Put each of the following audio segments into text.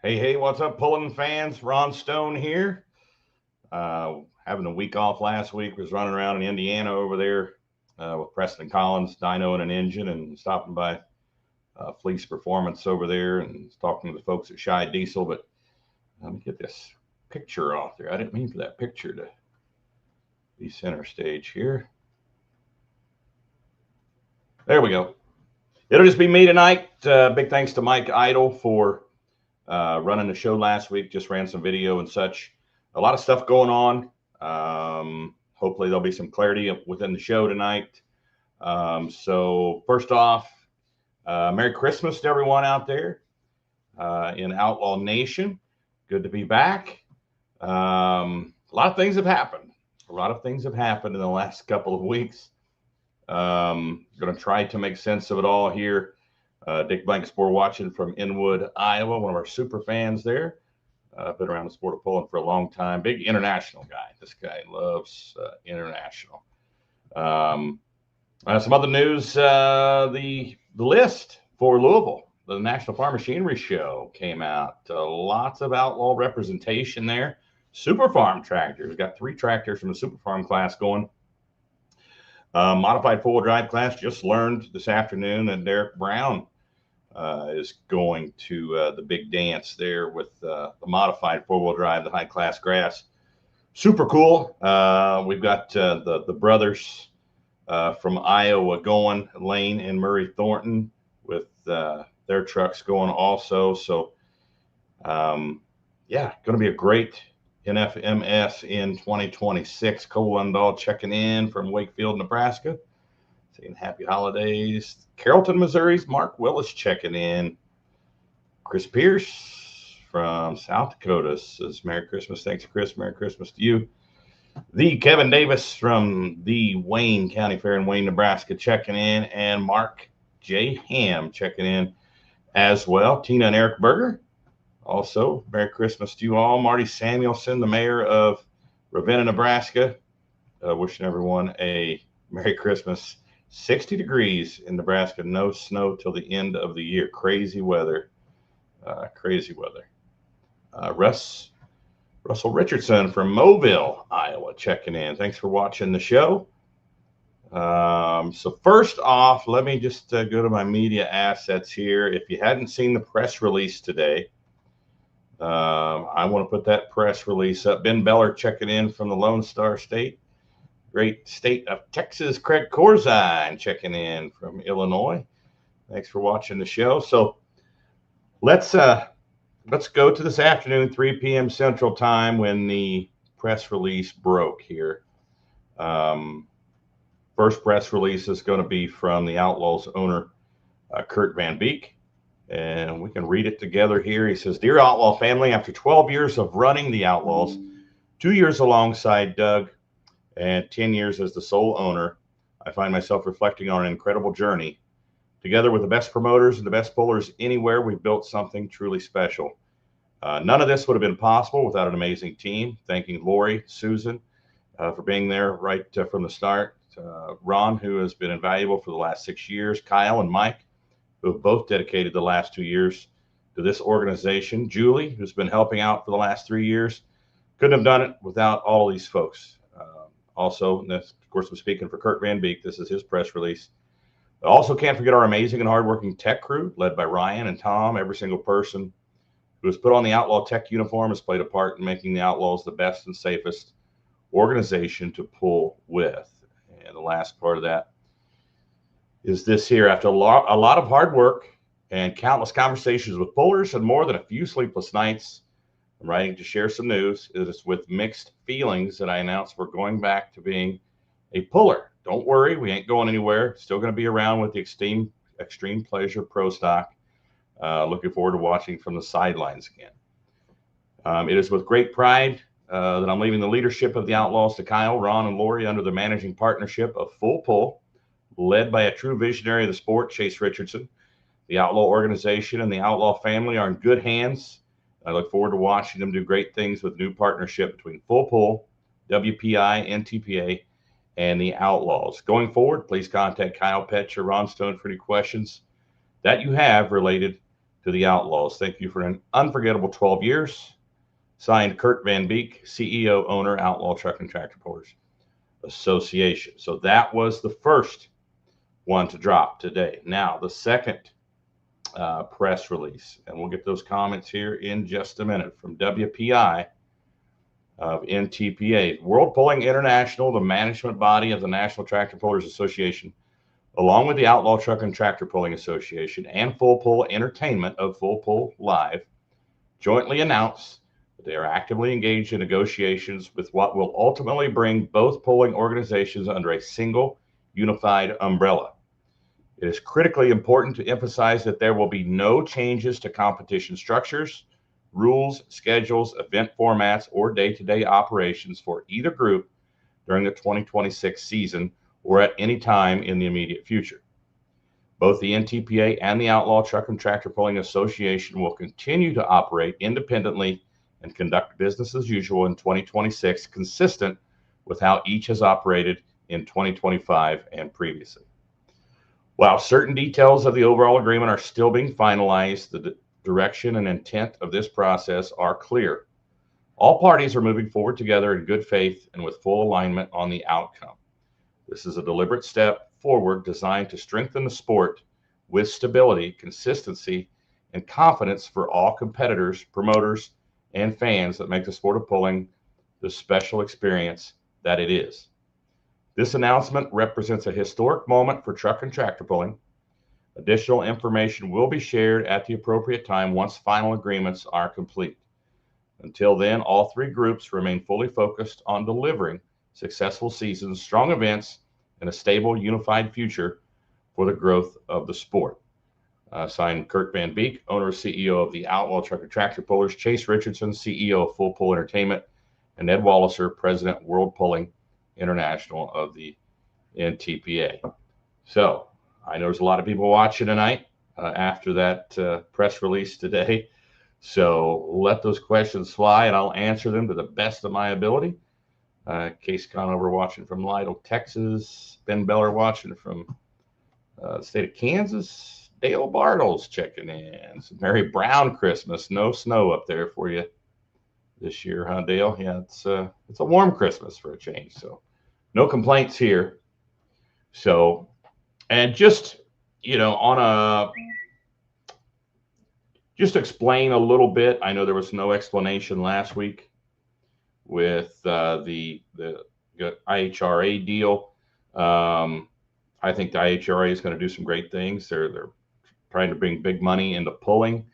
Hey, what's up, Pulling fans? Ron Stone here. Having a week off last week, was running around in Indiana over there with Preston Collins, dyno and an engine, and stopping by Fleece Performance over there and talking to the folks at Shy Diesel. But let me get this picture off there. I didn't mean for that picture to be center stage here. There we go. It'll just be me tonight. Big thanks to Mike Idle for running the show last week. Just ran some video and such. A lot of stuff going on. Hopefully there'll be some clarity within the show tonight. So first off, Merry Christmas to everyone out there in Outlaw Nation. Good to be back. A lot of things have happened. A lot of things have happened in the last couple of weeks. Going to try to make sense of it all here. Dick Blanksport watching from Inwood, Iowa, one of our super fans there. Been around the sport of pulling for a long time. Big international guy. This guy loves international. Some other news. The list for Louisville, the National Farm Machinery Show, came out. Lots of outlaw representation there. Super Farm tractors. Got 3 tractors from the Super Farm class going. Modified four-wheel drive class, just learned this afternoon that Derek Brown is going to the big dance there with the modified four-wheel drive, the high-class grass. Super cool. We've got the brothers from Iowa going, Lane and Murray Thornton, with their trucks going also. So, yeah, going to be a great NFMS in 2026. Cole Lundahl checking in from Wakefield, Nebraska. Saying happy holidays. Carrollton, Missouri's Mark Willis checking in. Chris Pierce from South Dakota says Merry Christmas. Thanks, Chris. Merry Christmas to you. The Kevin Davis from the Wayne County Fair in Wayne, Nebraska checking in. And Mark J. Ham checking in as well. Tina and Eric Berger. Also, Merry Christmas to you all. Marty Samuelson, the mayor of Ravenna, Nebraska, wishing everyone a Merry Christmas. 60 degrees in Nebraska, no snow till the end of the year. Crazy weather. Crazy weather. Russell Richardson from Mobile, Iowa, checking in. Thanks for watching the show. So first off, let me just go to my media assets here. If you hadn't seen the press release today, I want to put that press release up. Ben Beller checking in from the Lone Star State. Great state of Texas. Craig Corzine checking in from Illinois. Thanks for watching the show. So let's go to this afternoon, 3 p.m. Central Time, when the press release broke here. First press release is going to be from the Outlaws owner, Kurt Van Beek. And we can read it together here. He says, Dear Outlaw family, after 12 years of running the Outlaws, 2 years alongside Doug, and 10 years as the sole owner, I find myself reflecting on an incredible journey. Together with the best promoters and the best pullers anywhere, we've built something truly special. None of this would have been possible without an amazing team. Thanking Lori, Susan, for being there right from the start. Ron, who has been invaluable for the last 6 years. Kyle and Mike, who have both dedicated the last 2 years to this organization. Julie, who's been helping out for the last 3 years. Couldn't have done it without all of these folks. Also, and this, of course, I'm speaking for Kurt Van Beek. This is his press release. I also can't forget our amazing and hardworking tech crew, led by Ryan and Tom. Every single person who has put on the Outlaw Tech uniform has played a part in making the Outlaws the best and safest organization to pull with. And the last part of that is this here. After a lot of hard work and countless conversations with pullers and more than a few sleepless nights, I'm writing to share some news. It is with mixed feelings that I announce we're going back to being a puller. Don't worry, we ain't going anywhere. Still going to be around with the Extreme Pleasure Pro Stock. Looking forward to watching from the sidelines again. It is with great pride that I'm leaving the leadership of the Outlaws to Kyle, Ron, and Lori under the managing partnership of Full Pull, led by a true visionary of the sport, Chase Richardson. The Outlaw organization and the Outlaw family are in good hands. I look forward to watching them do great things with new partnership between Full Pull, WPI, NTPA, and the Outlaws. Going forward, please contact Kyle Petch or Ron Stone for any questions that you have related to the Outlaws. Thank you for an unforgettable 12 years. Signed, Kurt Van Beek, CEO, owner, Outlaw Truck and Tractor Pullers Association. So that was the first one to drop today. Now, the second press release, and we'll get those comments here in just a minute, from WPI of NTPA. World Pulling International, the management body of the National Tractor Pullers Association, along with the Outlaw Truck and Tractor Pulling Association and Full Pull Entertainment of Full Pull Live, jointly announced that they are actively engaged in negotiations with what will ultimately bring both pulling organizations under a single unified umbrella. It is critically important to emphasize that there will be no changes to competition structures, rules, schedules, event formats, or day-to-day operations for either group during the 2026 season or at any time in the immediate future. Both the NTPA and the Outlaw Truck and Tractor Pulling Association will continue to operate independently and conduct business as usual in 2026, consistent with how each has operated in 2025 and previously. While certain details of the overall agreement are still being finalized, the direction and intent of this process are clear. All parties are moving forward together in good faith and with full alignment on the outcome. This is a deliberate step forward designed to strengthen the sport with stability, consistency, and confidence for all competitors, promoters, and fans that make the sport of pulling the special experience that it is. This announcement represents a historic moment for truck and tractor pulling. Additional information will be shared at the appropriate time once final agreements are complete. Until then, all three groups remain fully focused on delivering successful seasons, strong events, and a stable, unified future for the growth of the sport. Signed, Kurt Van Beek, owner and CEO of the Outlaw Truck and Tractor Pullers, Chase Richardson, CEO of Full Pull Entertainment, and Ed Walliser, President, World Pulling International of the NTPA. So I know there's a lot of people watching tonight after that press release today. So let those questions fly, and I'll answer them to the best of my ability. Case Conover watching from Lytle, Texas. Ben Beller watching from the state of Kansas. Dale Bartles checking in. It's a Mary Brown Christmas. No snow up there for you this year, huh, Dale? Yeah, it's a warm Christmas for a change. So no complaints here. So, and just, just to explain a little bit, I know there was no explanation last week with the IHRA deal. I think the IHRA is going to do some great things. They're trying to bring big money into pulling.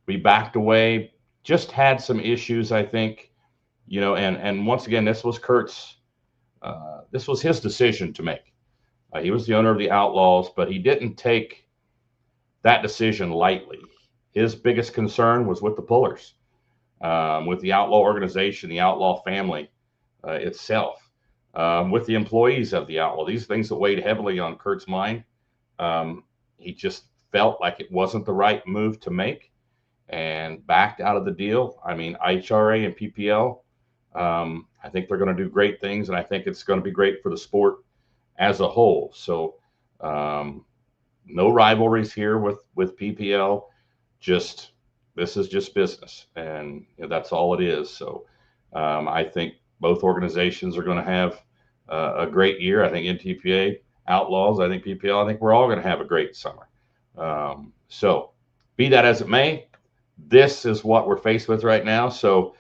We backed away, just had some issues, I think, and once again, this was his decision to make. He was the owner of the Outlaws, but he didn't take that decision lightly. His biggest concern was with the pullers, with the Outlaw organization, the Outlaw family itself. With the employees of the Outlaw. These things that weighed heavily on Kurt's mind. He just felt like it wasn't the right move to make and backed out of the deal. I mean, IHRA and PPL, I think they're going to do great things, and I think it's going to be great for the sport as a whole. So no rivalries here with PPL. This is just business, and that's all it is. So I think both organizations are going to have a great year. I think NTPA, Outlaws, I think PPL, I think we're all going to have a great summer. So be that as it may, this is what we're faced with right now. So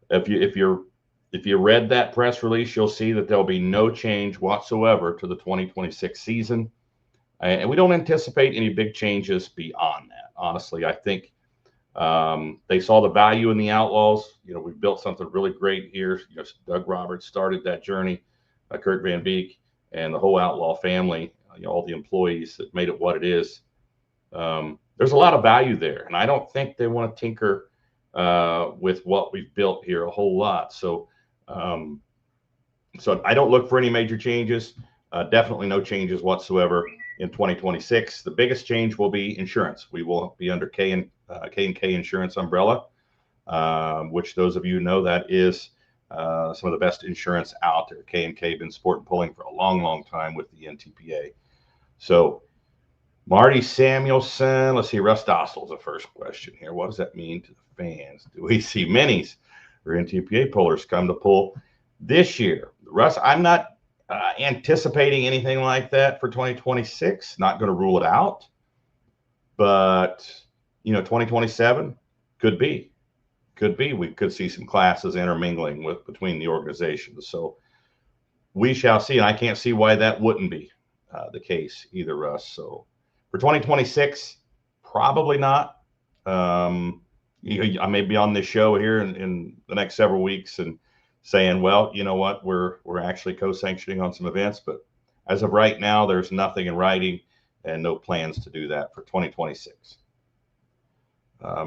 if you read that press release, you'll see that there'll be no change whatsoever to the 2026 season. And we don't anticipate any big changes beyond that. Honestly, I think they saw the value in the Outlaws. We've built something really great here. Doug Roberts started that journey, Kurt Van Beek, and the whole Outlaw family, all the employees that made it what it is. There's a lot of value there, and I don't think they want to tinker with what we've built here a whole lot. So I don't look for any major changes. Definitely no changes whatsoever in 2026. The biggest change will be insurance. We will be under K&K Insurance umbrella, which those of you know, that is some of the best insurance out there. K&K been sport and pulling for a long, long time with the NTPA. So Marty Samuelson. Let's see. Russ Dostal's the first question here. What does that mean to the fans? Do we see minis or NTPA pullers come to pull this year? Russ, I'm not anticipating anything like that for 2026. Not going to rule it out, but 2027 could be. We could see some classes intermingling between the organizations. So we shall see, and I can't see why that wouldn't be the case either, Russ. So for 2026, probably not. I may be on this show here in the next several weeks and saying, well, you know what, we're actually co-sanctioning on some events, but as of right now, there's nothing in writing and no plans to do that for 2026.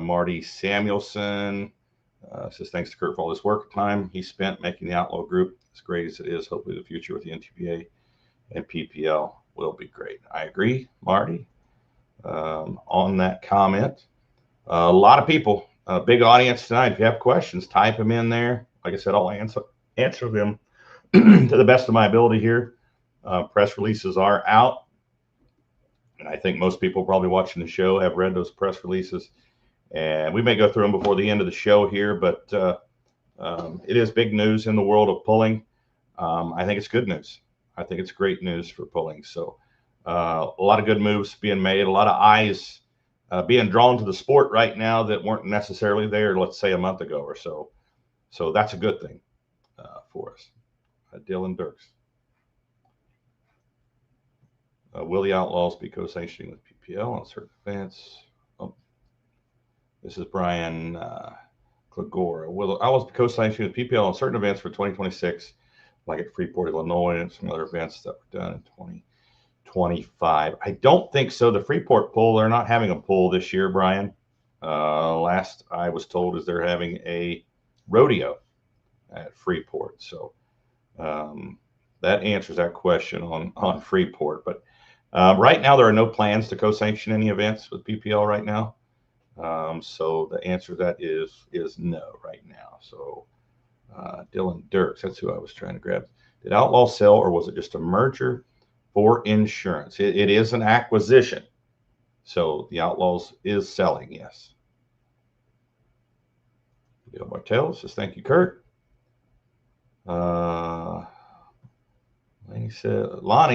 Marty Samuelson says, thanks to Kurt for all this work time he spent making the Outlaw group as great as it is. Hopefully the future with the NTPA and PPL will be great. I agree, Marty, on that comment. A lot of people, a big audience tonight. If you have questions, type them in there. Like I said, I'll answer them to the best of my ability here. Press releases are out, and I think most people probably watching the show have read those press releases. And we may go through them before the end of the show here, but it is big news in the world of pulling. I think it's good news. I think it's great news for pulling. So a lot of good moves being made, a lot of eyes being drawn to the sport right now that weren't necessarily there, let's say, a month ago or so. So that's a good thing for us. Dylan Dirks. Will the Outlaws be co-sanctioning with PPL on certain events? This is Brian Clagora. Will the Outlaws be co-sanctioning with PPL on certain events for 2026, like at Freeport, Illinois, and some other events that were done in 2025? I don't think so. The Freeport pull, they're not having a pull this year, Brian. Last I was told is they're having a rodeo at Freeport. So that answers that question on Freeport. But right now, there are no plans to co-sanction any events with PPL right now. So the answer to that is no right now. So Dylan Dirks, that's who I was trying to grab. Did Outlaw sell, or was it just a merger for insurance? It is an acquisition. So the Outlaws is selling, yes. Bill Bartel says, thank you, Kurt. Lonnie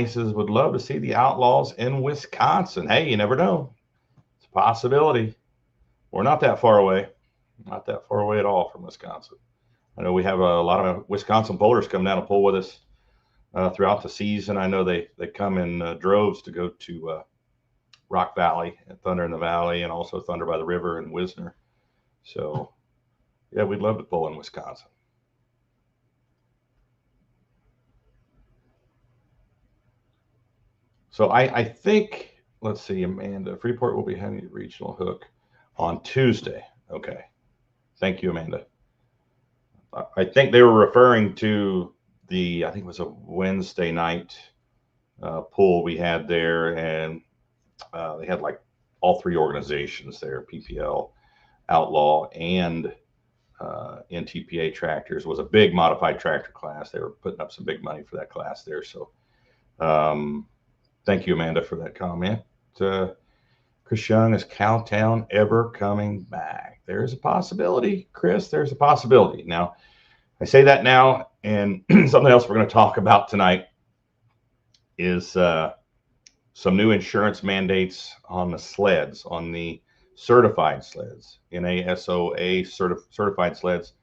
says, would love to see the Outlaws in Wisconsin. Hey, you never know. It's a possibility. We're not that far away. Not that far away at all from Wisconsin. I know we have a lot of Wisconsin pullers come down and pull with us throughout the season. I know they come in droves to go to Rock Valley and Thunder in the Valley, and also Thunder by the River and Wisner. So, yeah, we'd love to pull in Wisconsin. So I think, let's see, Amanda, Freeport will be having a regional hook on Tuesday. Okay. Thank you, Amanda. I think they were referring to I think it was a Wednesday night pool we had there, and they had like all three organizations there, PPL, Outlaw, and NTPA tractors. It was a big modified tractor class. They were putting up some big money for that class there. So thank you, Amanda, for that comment. Chris Young, is Cowtown ever coming back? There's a possibility, Chris. There's a possibility. Now, I say that now, and something else we're going to talk about tonight is some new insurance mandates on the sleds, on the certified sleds. NASOA certified sleds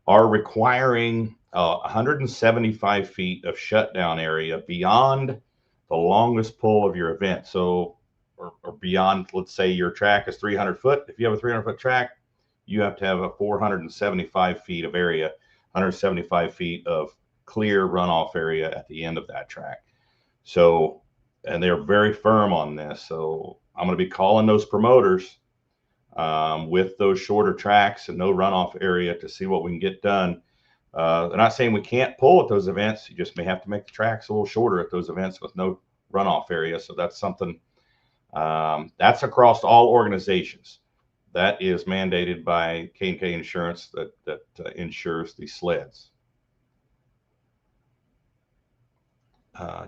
are requiring 175 feet of shutdown area beyond the longest pull of your event. So, or beyond, let's say your track is 300 foot. If you have a 300-foot track, you have to have a 475 feet of area, 175 feet of clear runoff area at the end of that track. So, and they're very firm on this. So I'm going to be calling those promoters with those shorter tracks and no runoff area to see what we can get done. They're not saying we can't pull at those events. You just may have to make the tracks a little shorter at those events with no runoff area. So that's something that's across all organizations. That is mandated by K&K Insurance that insures the sleds.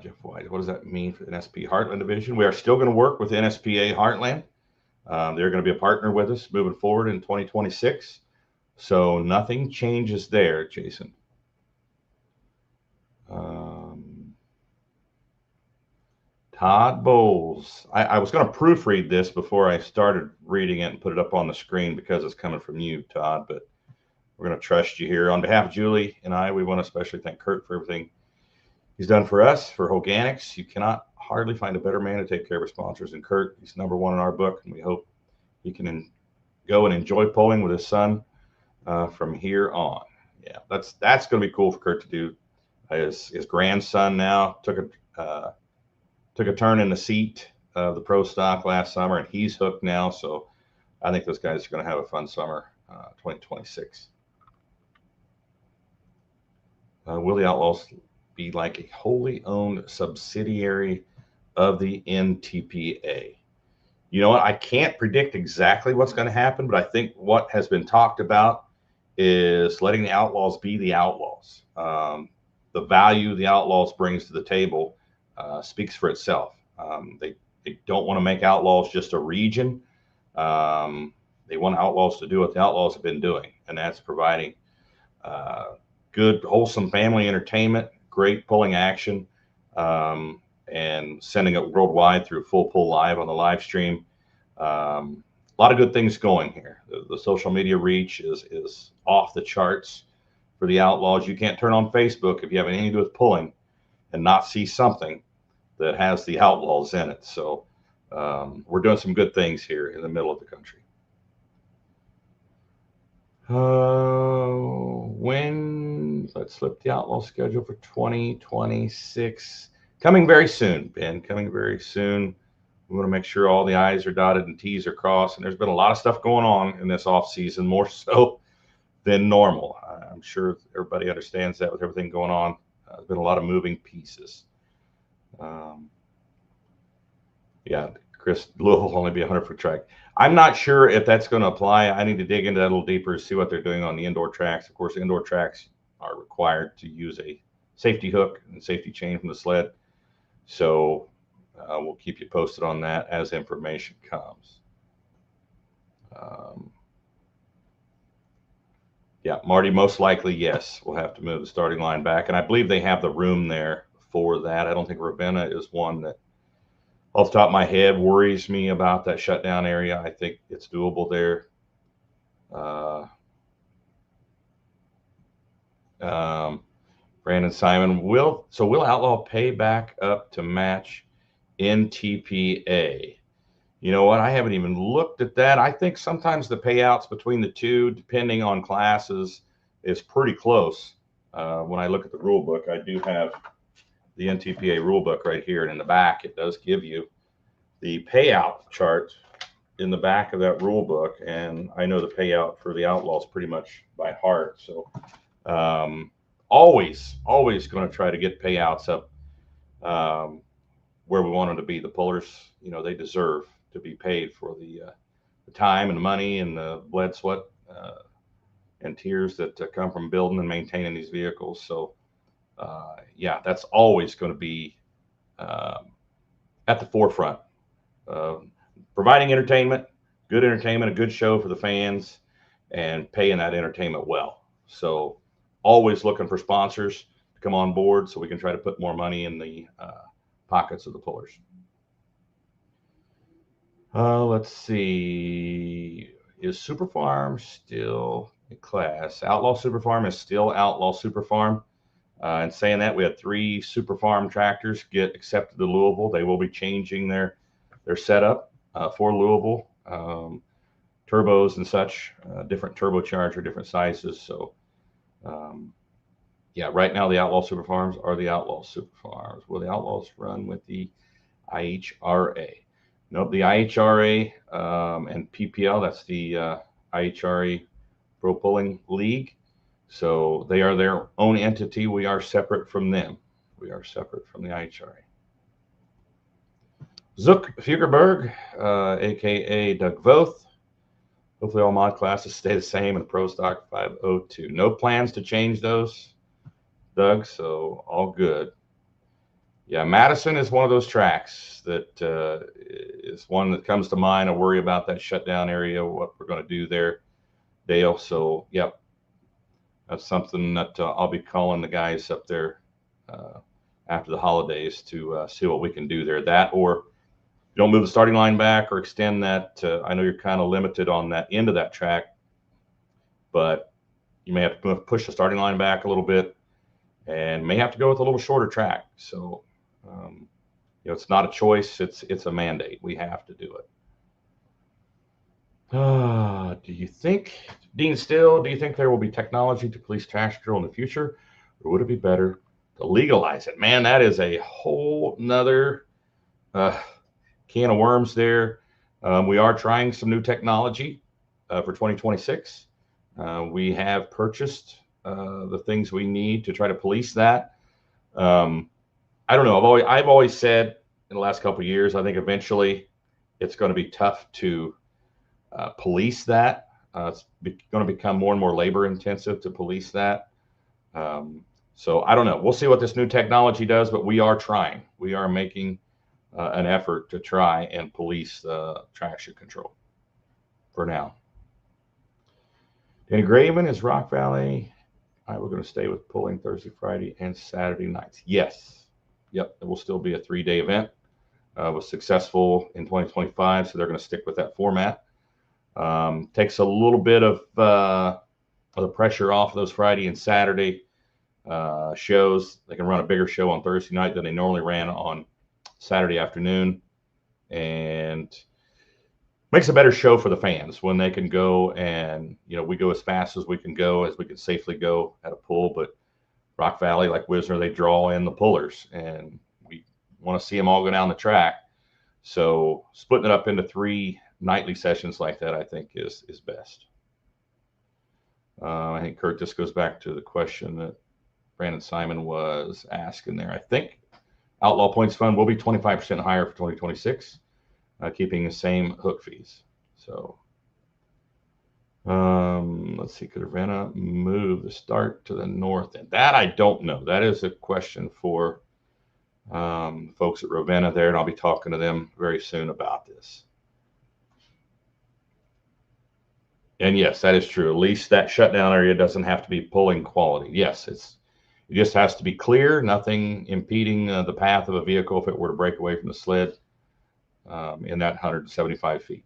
Jeff White, what does that mean for the NSP Heartland division? We are still going to work with NSPA Heartland. They're going to be a partner with us moving forward in 2026. So nothing changes there, Jason. Todd Bowles. I was going to proofread this before I started reading it and put it up on the screen because it's coming from you, Todd, but we're going to trust you here. On behalf of Julie and I, we want to especially thank Kurt for everything he's done for us, for Organics. You cannot hardly find a better man to take care of his sponsors than Kurt. He's number one in our book, and we hope he can go and enjoy pulling with his son from here on. Yeah, that's going to be cool for Kurt to do. His grandson now took a turn in the seat of the pro stock last summer, and he's hooked now. So I think those guys are going to have a fun summer, 2026. Will the Outlaws be like a wholly owned subsidiary of the NTPA? You know what? I can't predict exactly what's going to happen, but I think what has been talked about is letting the Outlaws be the Outlaws. The value the Outlaws brings to the table speaks for itself. They don't want to make Outlaws just a region. They want Outlaws to do what the Outlaws have been doing, and that's providing good, wholesome family entertainment, great pulling action, and sending it worldwide through Full Pull Live on the live stream. A lot of good things going here. The social media reach is off the charts for the Outlaws. You can't turn on Facebook if you have anything to do with pulling and not see something that has the Outlaws in it. So we're doing some good things here in the middle of the country. Let's flip the Outlaw schedule for 2026. Coming very soon, Ben, coming very soon. We want to make sure all the I's are dotted and T's are crossed. And there's been a lot of stuff going on in this off season, more so than normal. I'm sure everybody understands that with everything going on. There's been a lot of moving pieces. Yeah, Chris, Louisville will only be 100-foot track. I'm not sure if that's going to apply. I need to dig into that a little deeper, see what they're doing on the indoor tracks. Of course, indoor tracks are required to use a safety hook and safety chain from the sled. So we'll keep you posted on that as information comes. Yeah, Marty, most likely, yes, we'll have to move the starting line back. And I believe they have the room there for that. I don't think Ravenna is one that, off the top of my head, worries me about that shutdown area. I think it's doable there. Brandon Simon, will Outlaw pay back up to match NTPA? You know what? I haven't even looked at that. I think sometimes the payouts between the two, depending on classes, is pretty close. When I look at the rule book, I do have the NTPA rule book right here, and in the back, it does give you the payout chart in the back of that rule book, and I know the payout for the Outlaws pretty much by heart. So always going to try to get payouts up where we want them to be. The pullers, you know, they deserve to be paid for the time and the money and the blood, sweat, and tears that come from building and maintaining these vehicles. So yeah, that's always going to be at the forefront. Providing entertainment, a good show for the fans, and paying that entertainment well. So always looking for sponsors to come on board so we can try to put more money in the pockets of the pullers. Let's see. Is Super Farm still a class? Outlaw Super Farm is still Outlaw Super Farm. And saying that, we had 3 Super Farm tractors get accepted to Louisville. They will be changing their setup for Louisville, turbos and such, different turbocharger, different sizes. So, yeah, right now the Outlaw Super Farms are the Outlaw Super Farms. Will the Outlaws run with the IHRA? Nope, the IHRA and PPL, that's the IHRA Pro Pulling League. So they are their own entity. We are separate from them. We are separate from the IHRA. Zook Fugerberg, a.k.a. Doug Voth. Hopefully all mod classes stay the same in Pro Stock 502. No plans to change those, Doug, so all good. Yeah, Madison is one of those tracks that is one that comes to mind. I worry about that shutdown area, what we're going to do there, Dale. So, yep, that's something that I'll be calling the guys up there uh, after the holidays to see what we can do there. That, or you don't move the starting line back or extend that. I know you're kind of limited on that end of that track, but you may have to push the starting line back a little bit and may have to go with a little shorter track. So, it's not a choice. It's a mandate. We have to do it. Do you think, Dean Still, do you think there will be technology to police trash control in the future, or would it be better to legalize it? Man, that is a whole nother uh, can of worms there. We are trying some new technology for 2026. We have purchased the things we need to try to police that. Um, I don't know. I've always said in the last couple of years, I think eventually it's going to be tough to police that. Going to become more and more labor intensive to police that. So I don't know. We'll see what this new technology does, but we are trying. We are making an effort to try and police traction control for now. In Graven is Rock Valley. We're going to stay with pulling Thursday, Friday, and Saturday nights. Yes. Yep. It will still be a 3-day event. Was successful in 2025, so they're going to stick with that format. Takes a little bit of the pressure off those Friday and Saturday shows. They can run a bigger show on Thursday night than they normally ran on Saturday afternoon, and makes a better show for the fans when they can go and, we go as fast as we can go, as we can safely go at a pull. But Rock Valley, like Wisner, they draw in the pullers, and we want to see them all go down the track. So splitting it up into 3 nightly sessions like that, I think is best. I think, Kurt, this goes back to the question that Brandon Simon was asking there. I think Outlaw Points Fund will be 25% higher for 2026, keeping the same hook fees. So let's see, could Ravenna move the start to the north end? That I don't know. That is a question for folks at Ravenna there, and I'll be talking to them very soon about this. And yes, that is true. At least that shutdown area doesn't have to be pulling quality. Yes, it just has to be clear, nothing impeding the path of a vehicle if it were to break away from the sled in that 175 feet.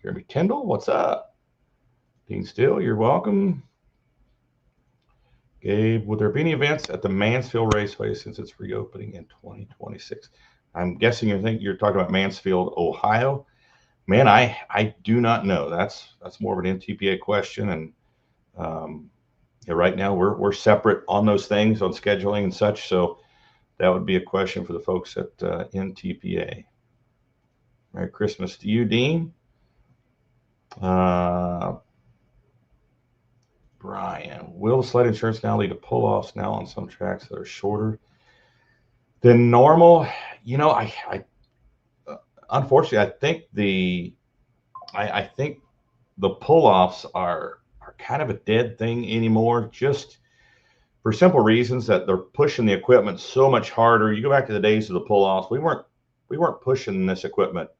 Jeremy Tyndall, what's up? Dean Still, you're welcome. Gabe, would there be any events at the Mansfield Raceway since it's reopening in 2026? I'm guessing you're talking about Mansfield, Ohio. Man, I do not know. That's more of an NTPA question, and right now we're separate on those things, on scheduling and such. So that would be a question for the folks at NTPA. Merry Christmas to you, Dean. Brian, will sled insurance now lead to pull-offs now on some tracks that are shorter than normal? I unfortunately, I think the pull-offs are kind of a dead thing anymore, just for simple reasons that they're pushing the equipment so much harder. You go back to the days of the pull-offs, we weren't pushing this equipment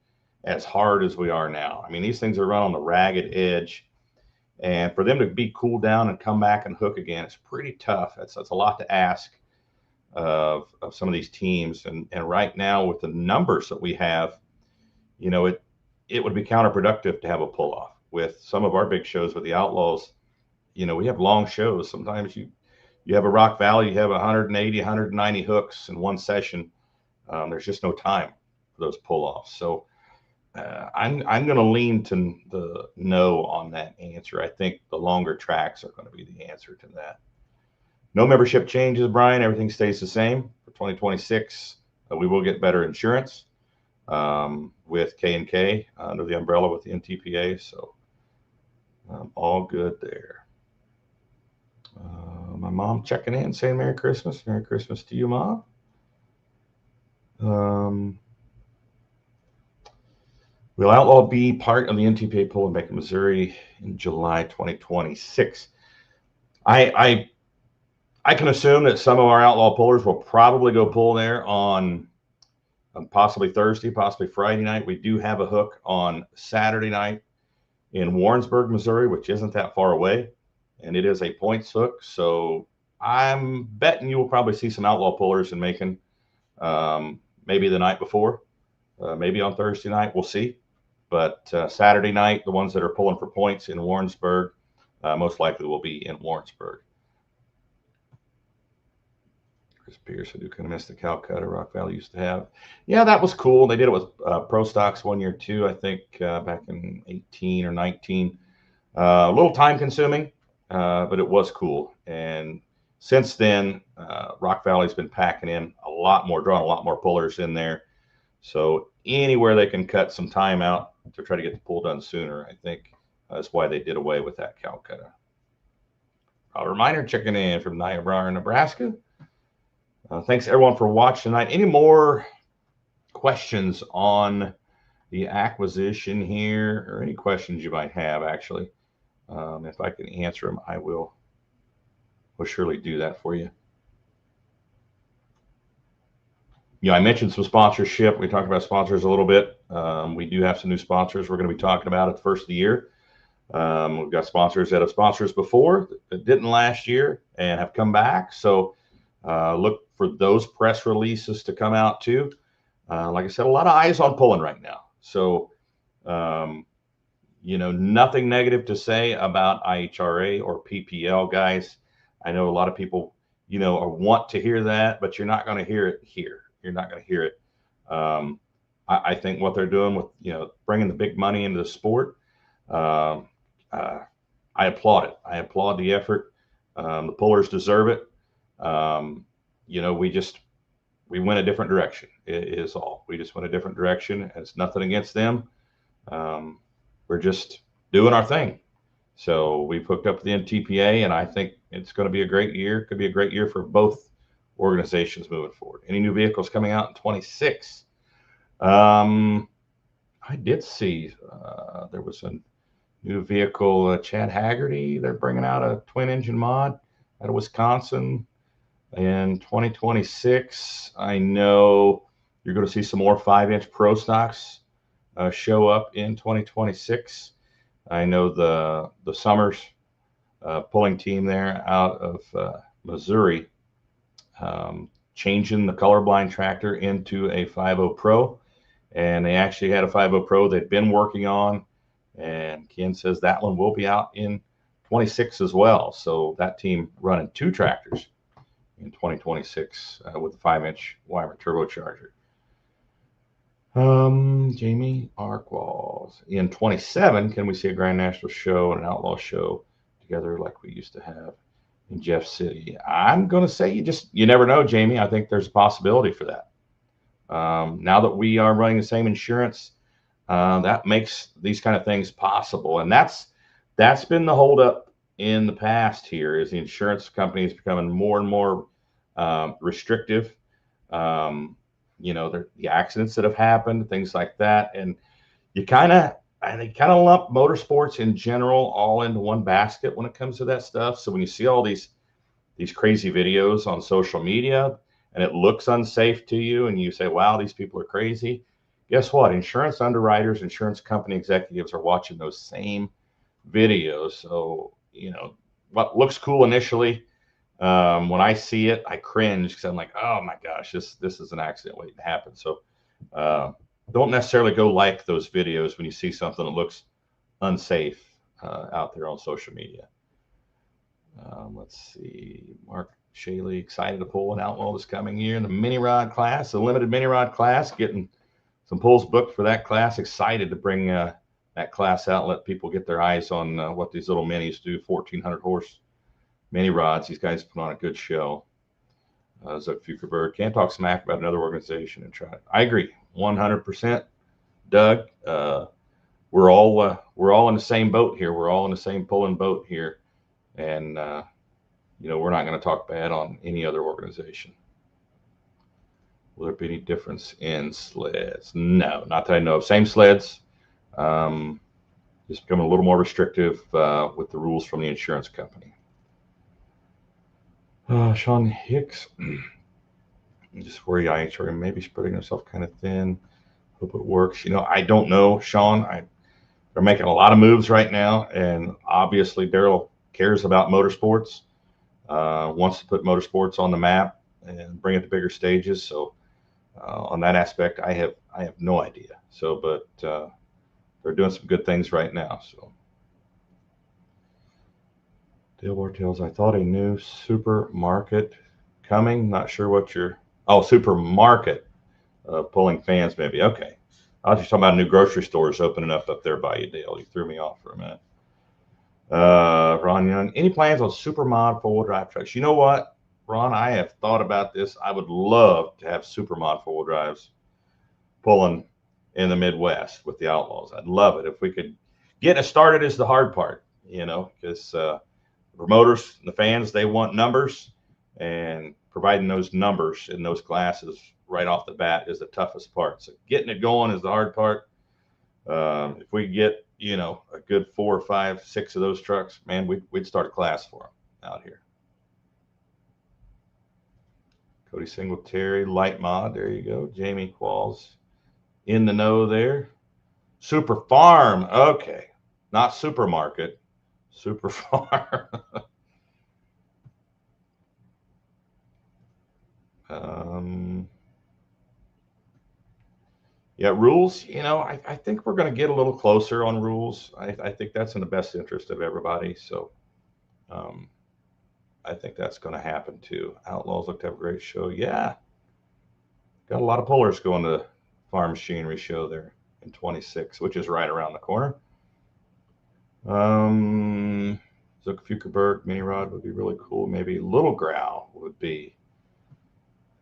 as hard as we are now. I mean, these things are run on the ragged edge, and for them to be cooled down and come back and hook again, it's pretty tough. That's a lot to ask of some of these teams. And right now, with the numbers that we have, it would be counterproductive to have a pull-off. With some of our big shows with the Outlaws, we have long shows. Sometimes you have a Rock Valley, you have 180, 190 hooks in one session. There's just no time for those pull-offs. So I'm going to lean to the no on that answer. I think the longer tracks are going to be the answer to that. No membership changes, Brian. Everything stays the same for 2026. We will get better insurance with K&K under the umbrella with the NTPA. So all good there. My mom checking in, saying Merry Christmas. Merry Christmas to you, Mom. Will Outlaw be part of the NTPA poll in Macon, Missouri in July 2026? I I can assume that some of our outlaw pullers will probably go pull there on possibly Thursday, possibly Friday night. We do have a hook on Saturday night in Warrensburg, Missouri, which isn't that far away, and it is a points hook. So I'm betting you will probably see some outlaw pullers in Macon, maybe the night before, maybe on Thursday night. We'll see. But Saturday night, the ones that are pulling for points in Warrensburg most likely will be in Warrensburg. Chris Pierce, I do kind of miss the Calcutta Rock Valley used to have. Yeah, that was cool. They did it with Pro Stocks 1 year too, I think, back in 18 or 19. A little time consuming, but it was cool. And since then, Rock Valley's been packing in a lot more, drawing a lot more pullers in there. So anywhere they can cut some time out to try to get the pull done sooner, I think that's why they did away with that Calcutta. A reminder, checking in from Niobrara, Nebraska. Thanks everyone for watching tonight. Any more questions on the acquisition here, or any questions you might have, actually? If I can answer them, I will surely do that for you. I mentioned some sponsorship. We talked about sponsors a little bit. We do have some new sponsors we're going to be talking about at the first of the year. We've got sponsors that have sponsors before that didn't last year and have come back. So look for those press releases to come out too. Like I said, a lot of eyes on pulling right now. So, nothing negative to say about IHRA or PPL, guys. I know a lot of people, want to hear that, but you're not going to hear it here. You're not going to hear it. I think what they're doing with, bringing the big money into the sport, I applaud it. I applaud the effort. The pullers deserve it. We went a different direction. It is all. We just went a different direction. It's nothing against them. We're just doing our thing. So we've hooked up with the NTPA, and I think it's going to be a great year. Could be a great year for both organizations moving forward. Any new vehicles coming out in 26? I did see there was a new vehicle, Chad Haggerty. They're bringing out a twin engine mod out of Wisconsin in 2026. I know you're going to see some more 5-inch Pro Stocks show up in 2026. I know the Summers pulling team there out of Missouri changing the colorblind tractor into a 5.0 Pro, and they actually had a 5.0 Pro they'd been working on, and Ken says that one will be out in 26 as well. So that team running 2 tractors in 2026 with the 5-inch Weimer turbocharger. Jamie Arkwalls. In 27, can we see a Grand National show and an Outlaw show together like we used to have in Jeff City? I'm going to say you never know, Jamie. I think there's a possibility for that. Now that we are running the same insurance, that makes these kind of things possible. And that's been the holdup in the past here, is the insurance companies becoming more and more restrictive. The accidents that have happened, things like that. And they kind of lump motorsports in general all into one basket when it comes to that stuff. So when you see all these crazy videos on social media and it looks unsafe to you and you say, wow, these people are crazy, guess what? Insurance underwriters, insurance company executives are watching those same videos. So, what looks cool initially, when I see it, I cringe because I'm like, oh my gosh, this is an accident waiting to happen. So don't necessarily go like those videos when you see something that looks unsafe out there on social media. Let's see, Mark Shaley, excited to pull an Outlaw this coming year in the mini rod class, the limited mini rod class, getting some pulls booked for that class. Excited to bring that class out and let people get their eyes on what these little minis do. 1,400 horse mini rods. These guys put on a good show. Zuck Fukerberg, can't talk smack about another organization and try it. I agree 100%, Doug. We're all in the same boat here. We're all in the same pulling boat here, and we're not going to talk bad on any other organization. Will there be any difference in sleds? No, not that I know of. Same sleds, just becoming a little more restrictive with the rules from the insurance company. Sean Hicks, just worry IHR maybe spreading himself kind of thin. Hope it works. I don't know, Sean. They're making a lot of moves right now, and obviously Daryl cares about motorsports, wants to put motorsports on the map and bring it to bigger stages. So on that aspect, I have no idea. So, but they're doing some good things right now. So, Dale Bartels, I thought a new supermarket coming. Not sure what you're. Oh, supermarket pulling fans maybe. Okay. I was just talking about new grocery stores opening up there by you, Dale. You threw me off for a minute. Ron Young, any plans on super mod four-wheel drive trucks? You know what, Ron? I have thought about this. I would love to have super mod four-wheel drives pulling in the Midwest with the Outlaws. I'd love it if we could get it started. Is the hard part, because the promoters, the fans, they want numbers, and providing those numbers in those classes right off the bat is the toughest part. So getting it going is the hard part. If we get, a good 4 or 5, 6 of those trucks, man, we'd start a class for them out here. Cody Singletary, light mod. There you go. Jamie Qualls in the know there. Super farm. Okay. Not supermarket. Super farm. Yeah, rules, I think we're going to get a little closer on rules. I think that's in the best interest of everybody. So um, I think that's going to happen too. Outlaws looked to have a great show. Yeah. Got a lot of pullers going to the Farm Machinery show there in 26, which is right around the corner. Zuck Fukerberg mini rod would be really cool. Maybe Little Growl would be.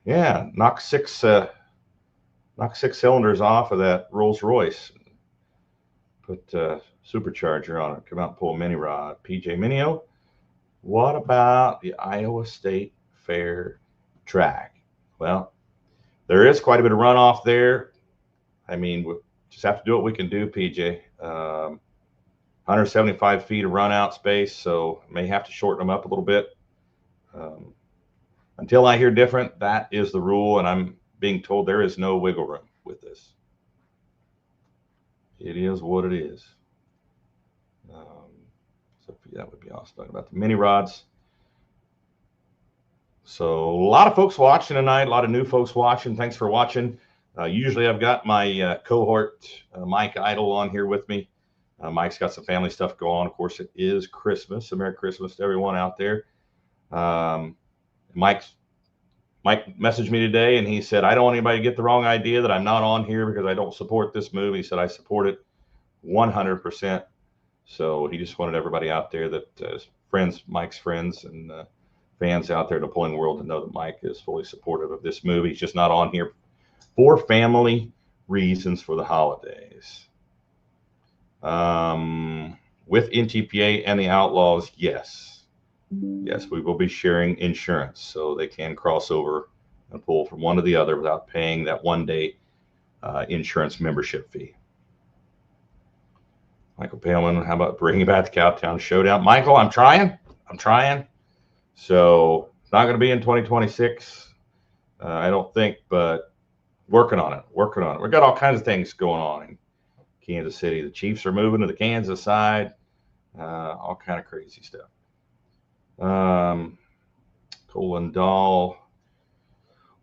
Yeah, knock six cylinders off of that Rolls Royce. Put supercharger on it. Come out and pull a mini rod. PJ Minio. What about the Iowa State Fair track? Well, there is quite a bit of runoff there. I mean, we just have to do what we can do, PJ. 175 feet of run out space, so may have to shorten them up a little bit. Until I hear different, that is the rule, and I'm being told there is no wiggle room with this. It is what it is. So that would be awesome. Talking about the mini rods. So a lot of folks watching tonight, a lot of new folks watching. Thanks for watching. Usually I've got my cohort, Mike Idle, on here with me. Mike's got some family stuff going on. Of course, it is Christmas. So Merry Christmas to everyone out there. Mike messaged me today, and he said, I don't want anybody to get the wrong idea that I'm not on here because I don't support this movie. He said, I support it 100%. So he just wanted everybody out there that friends, Mike's friends, and fans out there in the pulling world to know that Mike is fully supportive of this movie. He's just not on here for family reasons for the holidays. With NTPA and the Outlaws, yes, we will be sharing insurance, so they can cross over and pull from one to the other without paying that one-day insurance membership fee. Michael Palin, how about bringing back the Cowtown Showdown? Michael, I'm trying. So it's not going to be in 2026, I don't think, but working on it. We've got all kinds of things going on in Kansas City. The Chiefs are moving to the Kansas side. All kind of crazy stuff. Colin Dahl.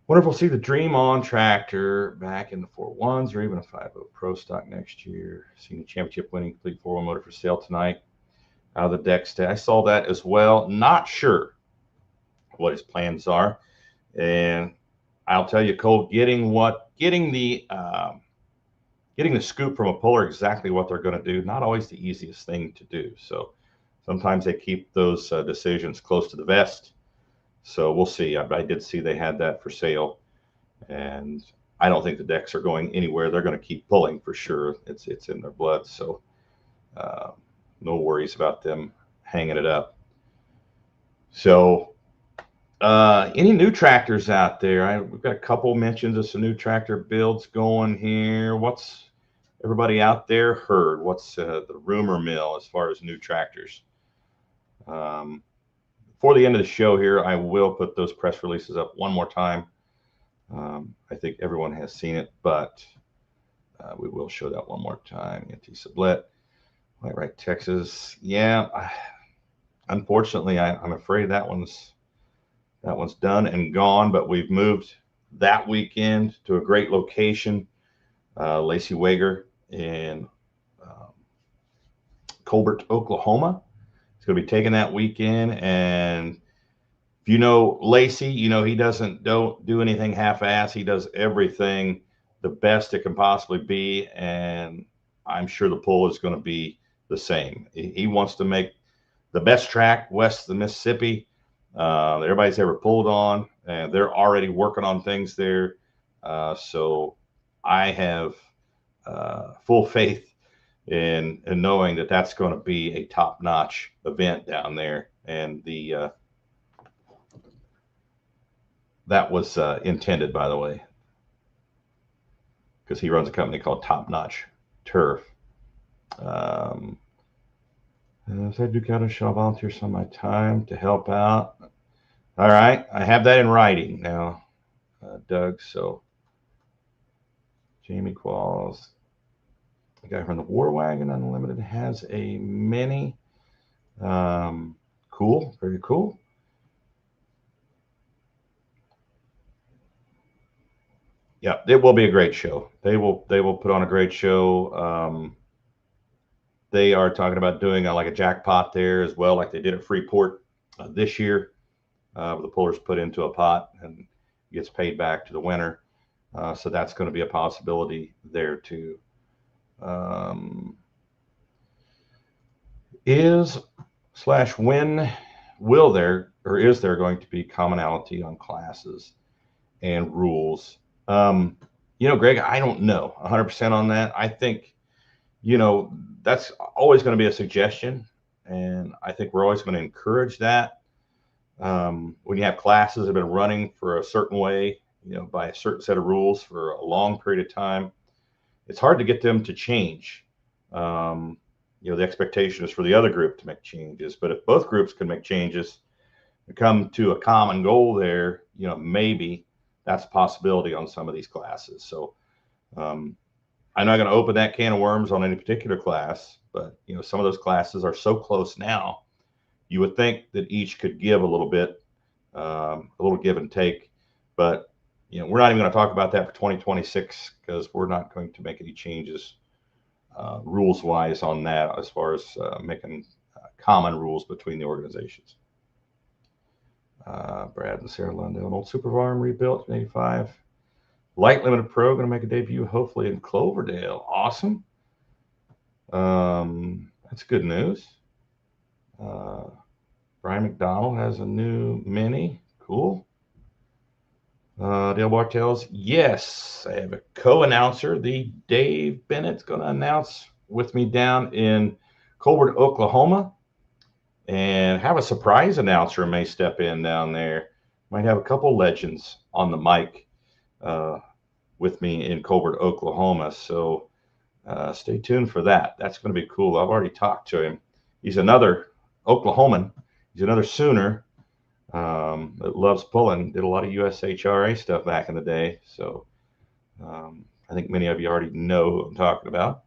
Wonder if we'll see the Dream On tractor back in the 4.1s or even a 5.0 Pro stock next year. Seen the championship winning complete 4.1 motor for sale tonight out of the deck stay. I saw that as well. Not sure what his plans are. And I'll tell you, Cole, getting the scoop from a puller exactly what they're going to do, not always the easiest thing to do. So sometimes they keep those decisions close to the vest. So we'll see. I did see they had that for sale, and I don't think the decks are going anywhere. They're going to keep pulling for sure. It's in their blood. So no worries about them hanging it up. So any new tractors out there? We've got a couple mentions of some new tractor builds going here. What's everybody out there heard? What's the rumor mill as far as new tractors? for the end of the show here, I will put those press releases up one more time. I think everyone has seen it, but we will show that one more time. Anti Sublet, White Texas. Yeah, unfortunately, I'm afraid that one's done and gone. But we've moved that weekend to a great location, Lacey Wager in Colbert, Oklahoma. It's going to be taking that weekend, and if you know Lacey, you know he don't do anything half-ass. He does everything the best it can possibly be, and I'm sure the pull is going to be the same. He wants to make the best track west of the Mississippi everybody's ever pulled on, and they're already working on things there. So I have full faith in knowing that that's going to be a top-notch event down there, and that was intended, by the way, because he runs a company called Top Notch Turf. If I do kind of shall volunteer some of my time to help out. All right, I have that in writing now, Doug. So Jamie Qualls, the guy from the War Wagon Unlimited, has a mini. Cool, very cool. Yeah, it will be a great show. They will put on a great show. They are talking about doing like a jackpot there as well, like they did at Freeport this year. The pullers put into a pot and gets paid back to the winner. So that's going to be a possibility there too. When will there, or is there going to be commonality on classes and rules? Greg, I don't know 100% on that. I think, that's always going to be a suggestion. And I think we're always going to encourage that. When you have classes that have been running for a certain way, by a certain set of rules for a long period of time, it's hard to get them to change. The expectation is for the other group to make changes, but if both groups can make changes and come to a common goal there, maybe that's a possibility on some of these classes. So I'm not going to open that can of worms on any particular class, but some of those classes are so close now, you would think that each could give a little bit, a little give and take. But we're not even going to talk about that for 2026 because we're not going to make any changes rules wise on that as far as making common rules between the organizations. Brad and Sarah Lundell, an old Super Farm rebuilt in 85. Light Limited Pro going to make a debut hopefully in Cloverdale. Awesome. That's good news. Brian McDonald has a new mini. Cool. Dale Bartels, yes, I have a co-announcer. The Dave Bennett's going to announce with me down in Colbert, Oklahoma, and have a surprise announcer may step in down there. Might have a couple legends on the mic with me in Colbert, Oklahoma. So stay tuned for that. That's going to be cool. I've already talked to him. He's another Oklahoman. He's another Sooner that loves pulling. Did a lot of USHRA stuff back in the day. So I think many of you already know who I'm talking about.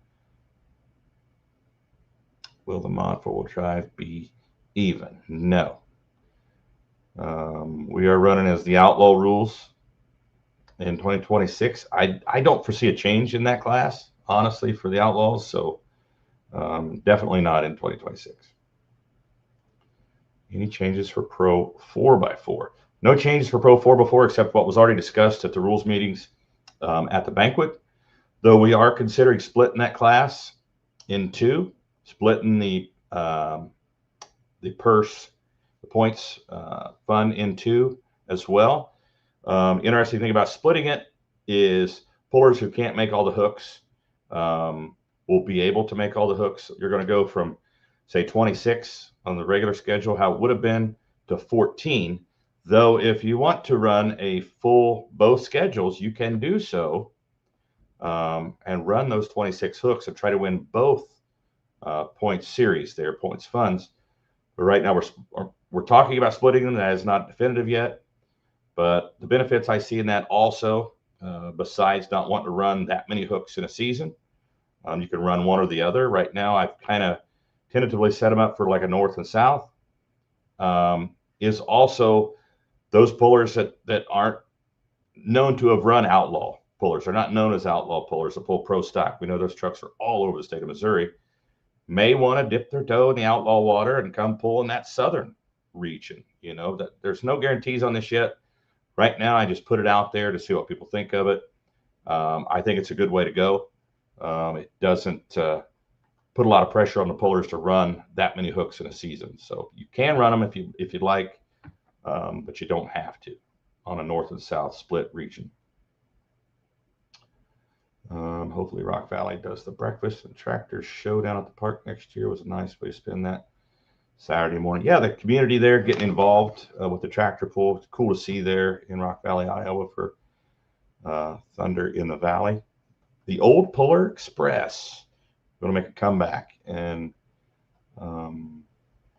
Will the mod four-wheel drive be even? No. We are running as the Outlaw rules in 2026. I don't foresee a change in that class, honestly, for the Outlaws. So definitely not in 2026. Any changes for Pro 4x4? No changes for Pro 4x4 except what was already discussed at the rules meetings at the banquet. Though we are considering splitting that class in two, splitting the purse, the points fund in two as well. Interesting thing about splitting it is pullers who can't make all the hooks will be able to make all the hooks. You're going to go from, say, 26 on the regular schedule, how it would have been, to 14. Though if you want to run a full both schedules, you can do so and run those 26 hooks and try to win both points series there, points funds. But right now we're talking about splitting them. That is not definitive yet, but the benefits I see in that also, besides not wanting to run that many hooks in a season, you can run one or the other. Right now, I've kind of tentatively set them up for like a north and south. Is also those pullers that aren't known to have run outlaw pullers. They're not known as outlaw pullers that pull pro stock. We know those trucks are all over the state of Missouri. May want to dip their toe in the outlaw water and come pull in that southern region. You know, that there's no guarantees on this yet. Right now, I just put it out there to see what people think of it. I think it's a good way to go. It doesn't put a lot of pressure on the pullers to run that many hooks in a season. So you can run them if you'd like, but you don't have to on a north and south split region. Hopefully Rock Valley does the breakfast and tractor show down at the park next year. It was a nice way to spend that Saturday morning. Yeah, the community there getting involved with the tractor pull. It's cool to see there in Rock Valley, Iowa for Thunder in the Valley. The Old Puller Express going to make a comeback in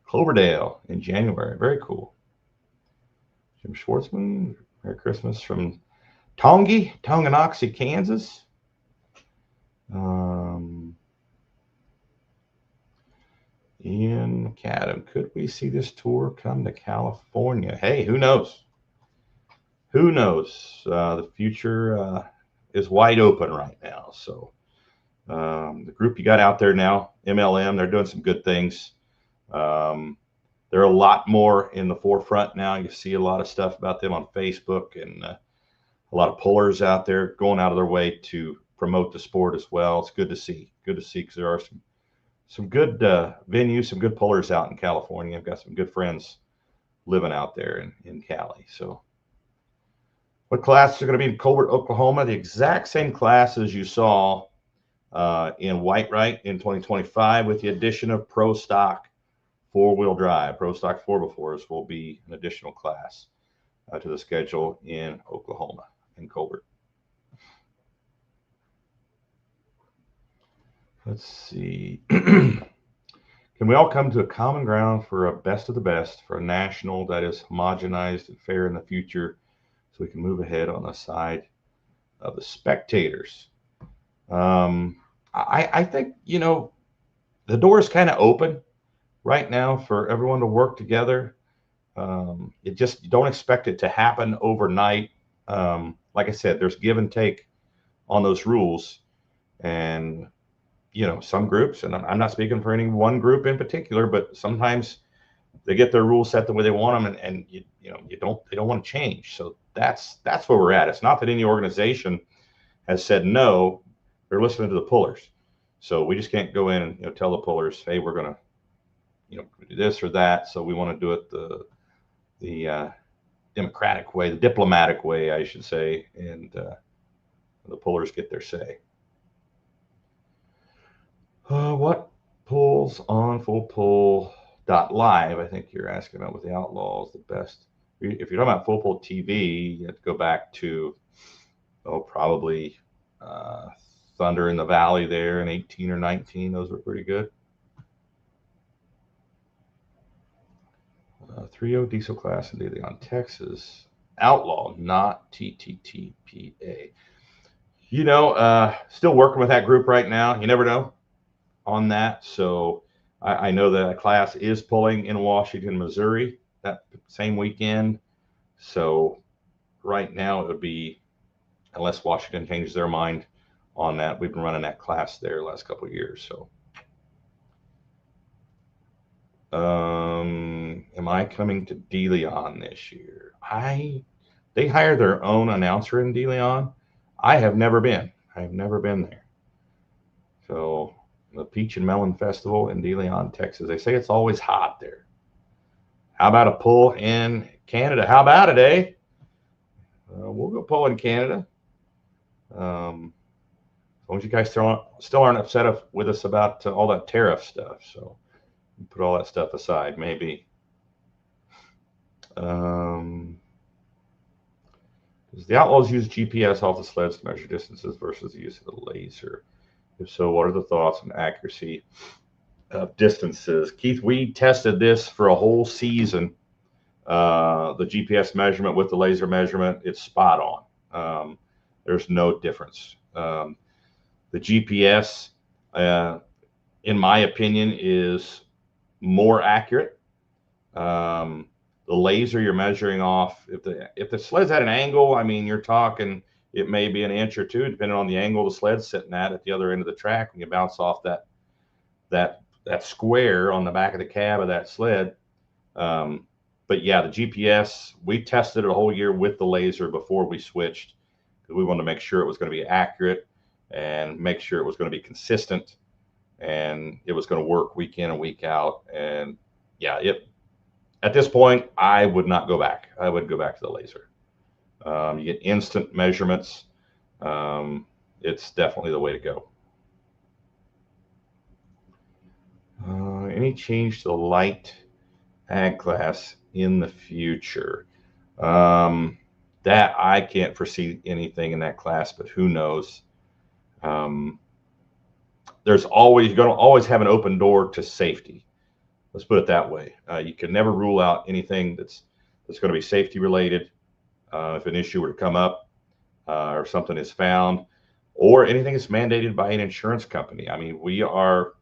Cloverdale in January. Very cool. Jim Schwartzman, Merry Christmas from Tonganoxie, Kansas. Ian McAdam, could we see this tour come to California? Hey, who knows? Who knows? The future is wide open right now. So the group you got out there now, MLM, they're doing some good things. They're a lot more in the forefront now. You see a lot of stuff about them on Facebook, and a lot of pullers out there going out of their way to promote the sport as well. It's good to see. Good to see, because there are some good venues, some good pullers out in California. I've got some good friends living out there in Cali. So what classes are going to be in Colbert, Oklahoma? The exact same classes you saw in Whitewright in 2025, with the addition of Pro Stock 4-wheel drive. Pro Stock 4x4s will be an additional class to the schedule in Oklahoma, in Colbert. Let's see. Can we all come to a common ground for a best of the best, for a national that is homogenized and fair in the future, so we can move ahead on the side of the spectators? I think, you know, the door is kind of open right now for everyone to work together. It just, you don't expect it to happen overnight. Like I said, there's give and take on those rules. And you know, some groups, and I'm not speaking for any one group in particular, but sometimes they get their rules set the way they want them, and they don't want to change. So that's where we're at. It's not that any organization has said no; they're listening to the pullers. So we just can't go in and tell the pullers, hey, we're gonna do this or that. So we want to do it the democratic way, the diplomatic way, I should say, and the pullers get their say. What pulls on fullpull.live? I think you're asking about with the Outlaws, the best. If you're talking about Full Pull TV, you have to go back to, probably Thunder in the Valley there in 18 or 19. Those were pretty good. 3.0 diesel class in De Leon, Texas. Outlaw, not TTTPA. Still working with that group right now. You never know on that. So I know that a class is pulling in Washington, Missouri that same weekend. So right now it would be, unless Washington changes their mind on that, we've been running that class there the last couple of years. So am I coming to De Leon this year? They hire their own announcer in De Leon. I have never been. There. So the Peach and Melon Festival in De Leon, Texas. They say it's always hot there. How about a pull in Canada? How about it, eh? We'll go pull in Canada. As long as you guys still aren't upset with us about all that tariff stuff. So put all that stuff aside, maybe. Does the Outlaws use GPS off the sleds to measure distances versus the use of a laser? If so, what are the thoughts on accuracy of distances? Keith, we tested this for a whole season The GPS measurement with the laser measurement, it's spot on. There's no difference. The GPS, in my opinion, is more accurate. The laser you're measuring off, if the sled's at an angle, I mean, you're talking, it may be an inch or two, depending on the angle the sled's sitting at the other end of the track, when you bounce off that square on the back of the cab of that sled. But yeah, the GPS, we tested it a whole year with the laser before we switched, because we wanted to make sure it was going to be accurate and make sure it was going to be consistent and it was going to work week in and week out. And yeah, at this point, I would not go back. I would go back to the laser. You get instant measurements. It's definitely the way to go. Any change to the light ag class in the future? That I can't foresee anything in that class, but who knows? There's always, you're going to always have an open door to safety. Let's put it that way. You can never rule out anything that's going to be safety related. If an issue were to come up, or something is found, or anything is mandated by an insurance company. I mean, we are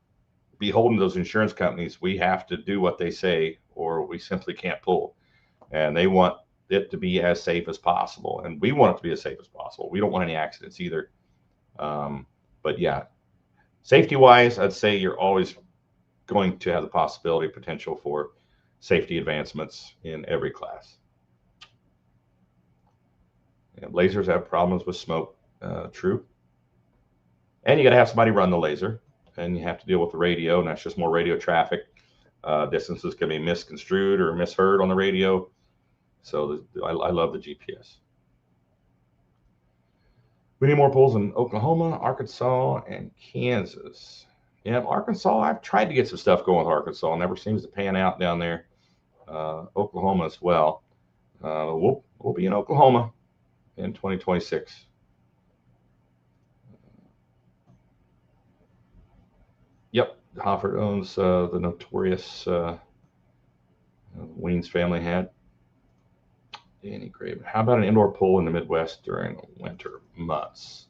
beholden to those insurance companies. We have to do what they say, or we simply can't pull. And they want it to be as safe as possible, and we want it to be as safe as possible. We don't want any accidents either. But yeah, safety wise, I'd say you're always going to have the possibility, potential for safety advancements in every class. And lasers have problems with smoke, true. And you got to have somebody run the laser, and you have to deal with the radio, and that's just more radio traffic. Distances can be misconstrued or misheard on the radio. So I love the GPS. We need more polls in Oklahoma, Arkansas, and Kansas. Yeah, Arkansas, I've tried to get some stuff going with Arkansas. Never seems to pan out down there. Oklahoma as well. We'll be in Oklahoma in 2026. Yep, Hofford owns the notorious Weens family hat. Danny Graven. How about an indoor pool in the Midwest during winter months?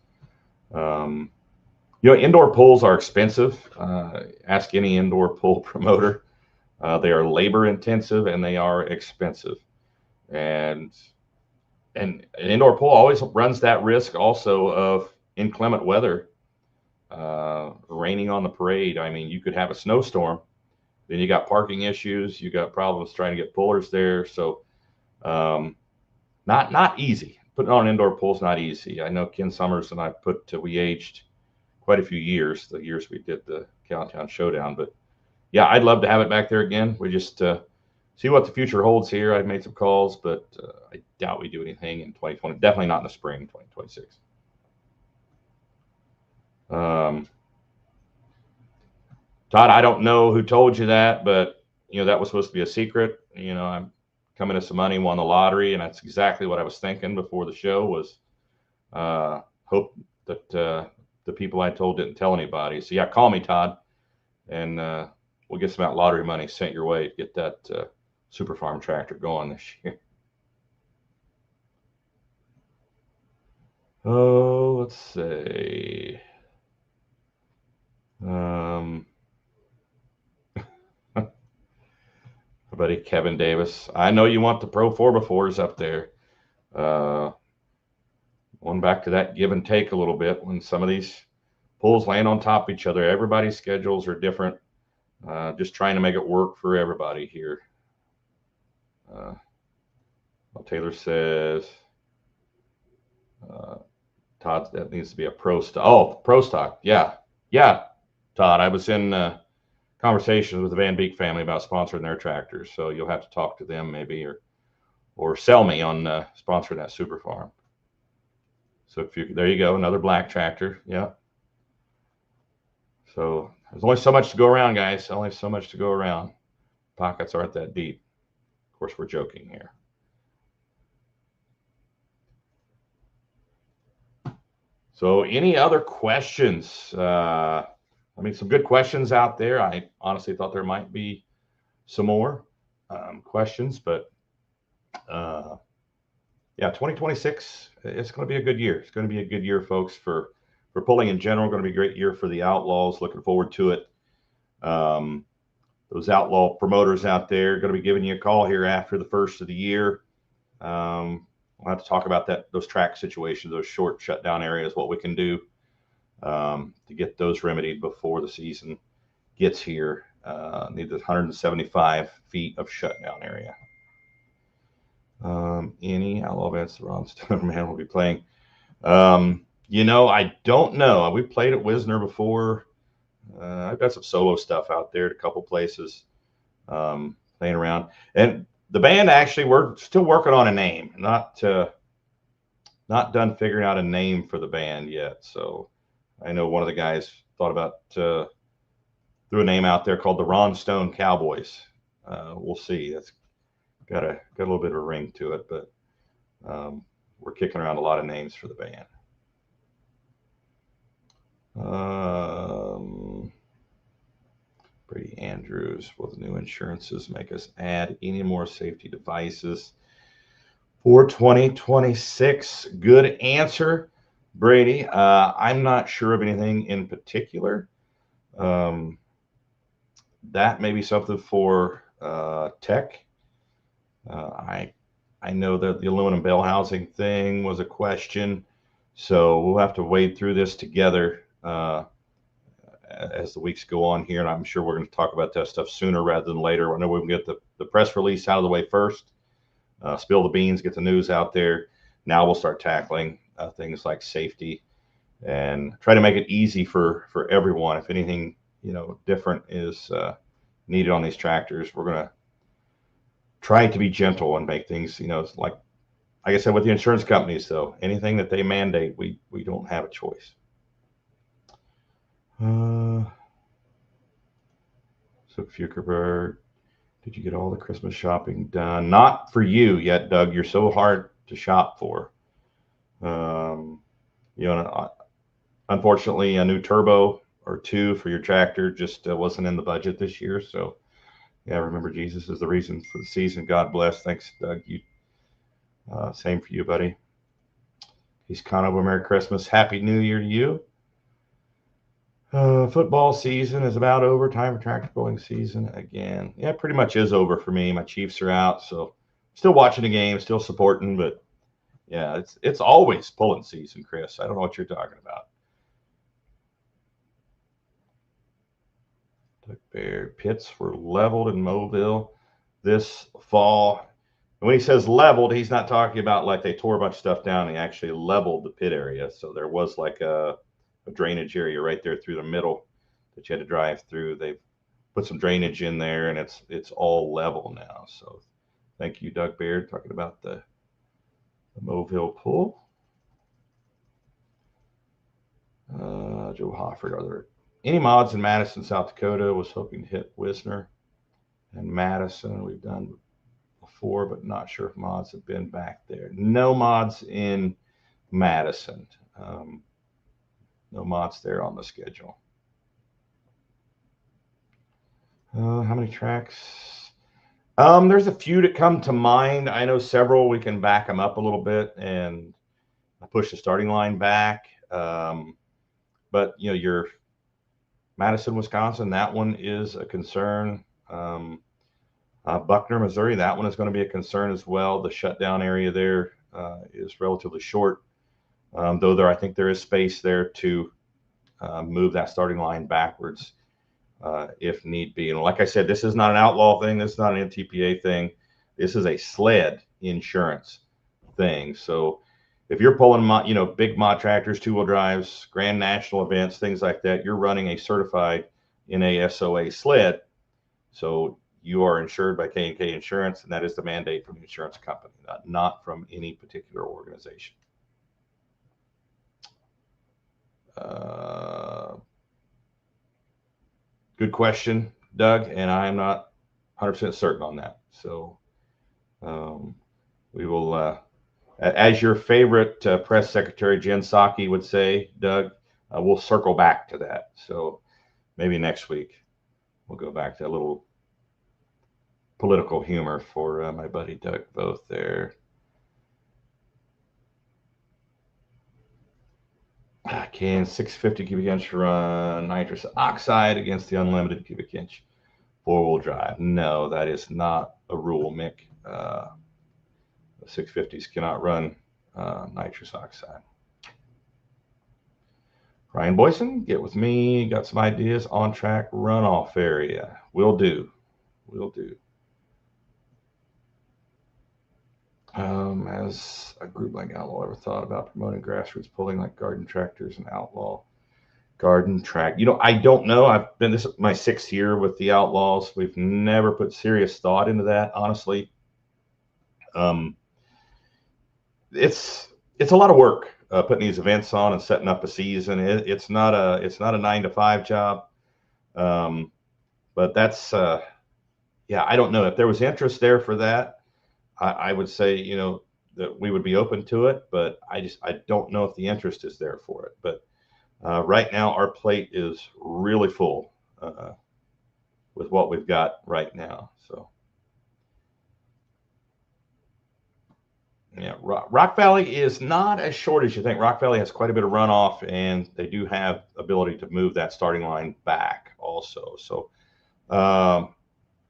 Indoor pools are expensive. Ask any indoor pool promoter. They are labor intensive and they are expensive. And an indoor pool always runs that risk also of inclement weather, raining on the parade. I mean, you could have a snowstorm, then you got parking issues, you got problems trying to get pullers there. So not easy. Putting on an indoor pool is not easy. I know Ken Summers and I we aged quite a few years, the years we did the Cowtown Showdown. But yeah, I'd love to have it back there again. We just see what the future holds here. I've made some calls, but I doubt we do anything in 2020. Definitely not in the spring, 2026. Todd, I don't know who told you that, but that was supposed to be a secret. I'm coming to some money, won the lottery, and that's exactly what I was thinking before the show. Was hope that the people I told didn't tell anybody. So yeah, call me, Todd, and we'll get some lottery money sent your way to get that Super Farm tractor going this year. Oh, let's see. Buddy Kevin Davis, I know you want the Pro 4x4s up there. Going back to that give and take a little bit, when some of these pulls land on top of each other, everybody's schedules are different. Just trying to make it work for everybody here. Taylor says, Todd, that needs to be a pro stock. Oh, pro stock. Yeah, Todd, I was in conversations with the Van Beek family about sponsoring their tractors, so you'll have to talk to them maybe, or sell me on sponsoring that Super Farm. So there you go, another black tractor. Yeah. So there's only so much to go around, guys. Only so much to go around. Pockets aren't that deep. Of course, we're joking here. So any other questions? Some good questions out there. I honestly thought there might be some more questions, but Yeah, 2026, it's going to be a good year. It's going to be a good year, folks, for pulling in general. Going to be a great year for the Outlaws. Looking forward to it. Those outlaw promoters out there are going to be giving you a call here after the first of the year. We'll have to talk about those track situations, those short shutdown areas, what we can do to get those remedied before the season gets here. Need the 175 feet of shutdown area. Any outlaw events the Ron Stone man will be playing? I don't know. We played at Wisner before. I've got some solo stuff out there at a couple places, playing around. And the band, actually, we're still working on a name. Not done figuring out a name for the band yet. So I know one of the guys thought about threw a name out there called the Ron Stone Cowboys. We'll see. That's got a little bit of a ring to it, but we're kicking around a lot of names for the band. Brady Andrews, will the new insurances make us add any more safety devices for 2026? Good answer, Brady. I'm not sure of anything in particular. That may be something for tech. I know that the aluminum bell housing thing was a question, so we'll have to wade through this together as the weeks go on here, and I'm sure we're going to talk about that stuff sooner rather than later. I know we can get the press release out of the way first, spill the beans, get the news out there. Now we'll start tackling things like safety and try to make it easy for everyone. If anything, different is needed on these tractors, we're going to try to be gentle and make things, like I said, with the insurance companies, though, anything that they mandate, we don't have a choice. So Fukerberg, did you get all the Christmas shopping done? Not for you yet, Doug. You're so hard to shop for. Unfortunately, a new turbo or two for your tractor just wasn't in the budget this year. So, yeah, remember, Jesus is the reason for the season. God bless. Thanks, Doug. Same for you, buddy. He's kind of a Merry Christmas, Happy New Year to you. Football season is about over. Time for tractor pulling season again. Yeah, pretty much is over for me. My Chiefs are out, so still watching the game, still supporting, but yeah, it's always pulling season, Chris. I don't know what you're talking about. Doug Baird, pits were leveled in Mobile this fall. And when he says leveled, he's not talking about like they tore a bunch of stuff down. He actually leveled the pit area, so there was like a drainage area right there through the middle that you had to drive through. They've put some drainage in there, and it's all level now. So thank you, Doug Baird, talking about the Mobile pool. Joe Hofford, are there any mods in Madison, South Dakota? Was hoping to hit Wisner and Madison. We've done before, but not sure if mods have been back there. No mods in Madison. No mods there on the schedule. How many tracks? There's a few that come to mind. I know several. We can back them up a little bit and push the starting line back. But your Madison, Wisconsin, that one is a concern. Buckner, Missouri, that one is going to be a concern as well. The shutdown area there is relatively short. Though I think there is space there to move that starting line backwards if need be. And like I said, this is not an outlaw thing. This is not an NTPA thing. This is a sled insurance thing. So if you're pulling big mod tractors, two-wheel drives, Grand National events, things like that, you're running a certified NASOA sled. So you are insured by K&K Insurance, and that is the mandate from the insurance company, not from any particular organization. Good question, Doug, and I'm not 100% certain on that. So we will, as your favorite press secretary, Jen Psaki, would say, Doug, we'll circle back to that. So maybe next week we'll go back to a little political humor for my buddy Doug Voth there. Can 650 cubic inch run nitrous oxide against the unlimited cubic inch four-wheel drive? No, that is not a rule, Mick. 650s cannot run nitrous oxide. Ryan Boyson, get with me. Got some ideas on track runoff area. Will do. Will do. Has a group like Outlaw ever thought about promoting grassroots pulling like garden tractors and Outlaw garden track? I don't know. This is my 6th year with the Outlaws. We've never put serious thought into that, honestly. It's a lot of work putting these events on and setting up a season. It's not a 9-to-5 job. But that's yeah, I don't know if there was interest there for that. I would say, that we would be open to it, but I don't know if the interest is there for it. But right now, our plate is really full with what we've got right now. So, yeah, Rock Valley is not as short as you think. Rock Valley has quite a bit of runoff, and they do have ability to move that starting line back also. So,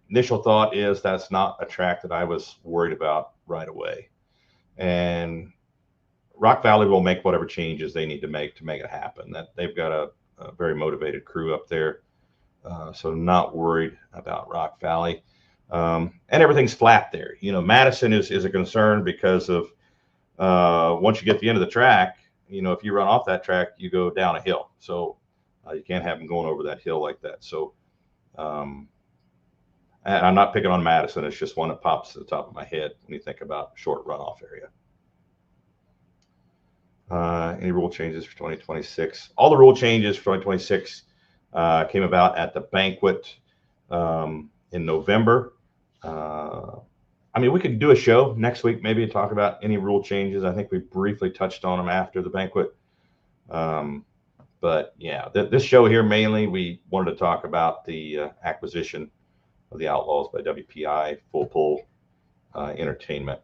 initial thought is that's not a track that I was worried about right away. And Rock Valley will make whatever changes they need to make it happen. That they've got a very motivated crew up there, so not worried about Rock Valley. And everything's flat there. Madison is a concern because of once you get to the end of the track, if you run off that track, you go down a hill. So you can't have them going over that hill like that. So and I'm not picking on Madison. It's just one that pops to the top of my head when you think about short runoff area. Any rule changes for 2026? All the rule changes for 2026 came about at the banquet in November. We could do a show next week, maybe talk about any rule changes. I think we briefly touched on them after the banquet. But yeah, this show here, mainly we wanted to talk about the acquisition of the Outlaws by WPI Full Pull Entertainment.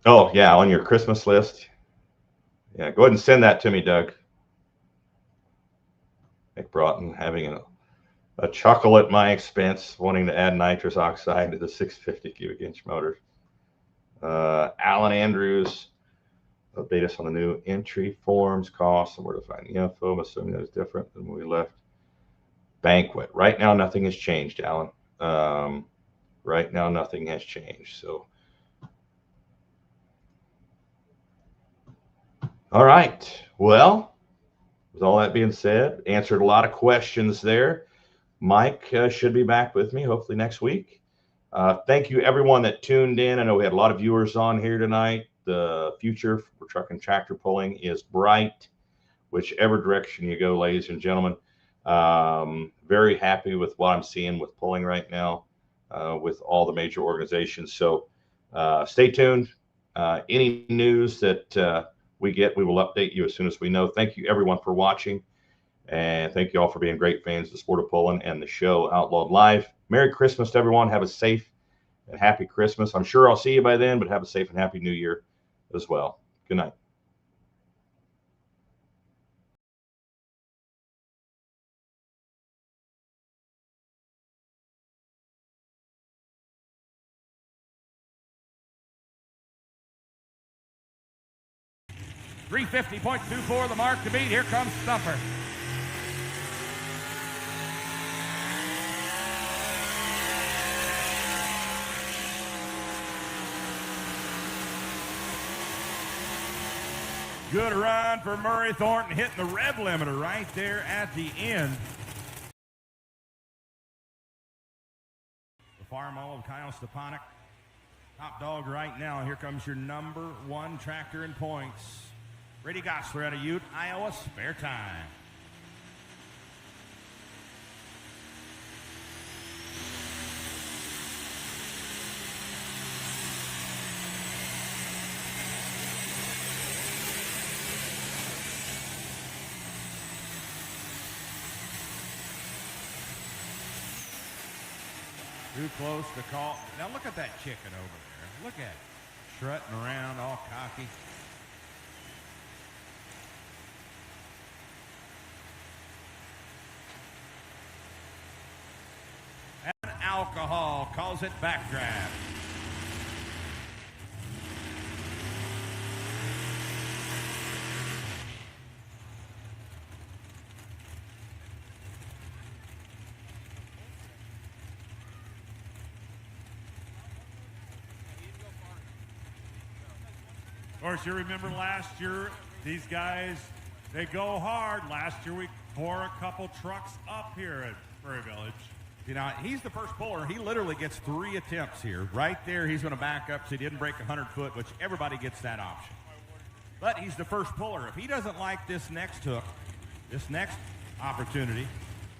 Oh yeah, on your Christmas list. Yeah, go ahead and send that to me, Doug. Mick Broughton having a chuckle at my expense, wanting to add nitrous oxide to the 650 cubic inch motor. Alan Andrews, update us on the new entry forms, costs, and where to find the info. I'm assuming that is different than when we left banquet. Right now, nothing has changed, Alan. Right now, nothing has changed. So, all right. Well, with all that being said, answered a lot of questions there. Mike should be back with me hopefully next week. Thank you, everyone that tuned in. I know we had a lot of viewers on here tonight. The future for truck and tractor pulling is bright, whichever direction you go, ladies and gentlemen. Very happy with what I'm seeing with pulling right now with all the major organizations. So stay tuned. Any news that we get, we will update you as soon as we know. Thank you, everyone, for watching. And thank you all for being great fans of the sport of pulling and the show Outlawed Live. Merry Christmas to everyone. Have a safe and happy Christmas. I'm sure I'll see you by then, but have a safe and happy New Year as well. Good night. .24 the mark to beat. Here comes Stumper. Good run for Murray Thornton, hitting the rev limiter right there at the end. The farm of Kyle Stepanek. Top dog right now. Here comes your #1 tractor in points. Brady Gosler out of Ute, Iowa, spare time. Too close to call. Now look at that chicken over there. Look at it. Strutting around all cocky. And alcohol calls it backdraft. Of course, you remember last year, these guys, they go hard. Last year, we tore a couple trucks up here at Prairie Village. You know, he's the first puller. He literally gets 3 attempts here. Right there, he's going to back up so he didn't break 100 foot, which everybody gets that option. But he's the first puller. If he doesn't like this next hook, this next opportunity,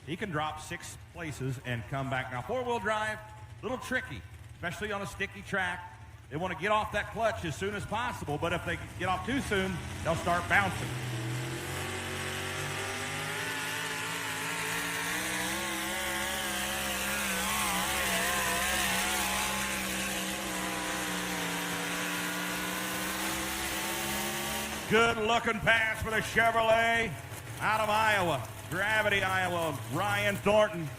he can drop 6 places and come back. Now, four-wheel drive, a little tricky, especially on a sticky track. They want to get off that clutch as soon as possible, but if they get off too soon, they'll start bouncing. Good-looking pass for the Chevrolet out of Iowa. Gravity, Iowa. Ryan Thornton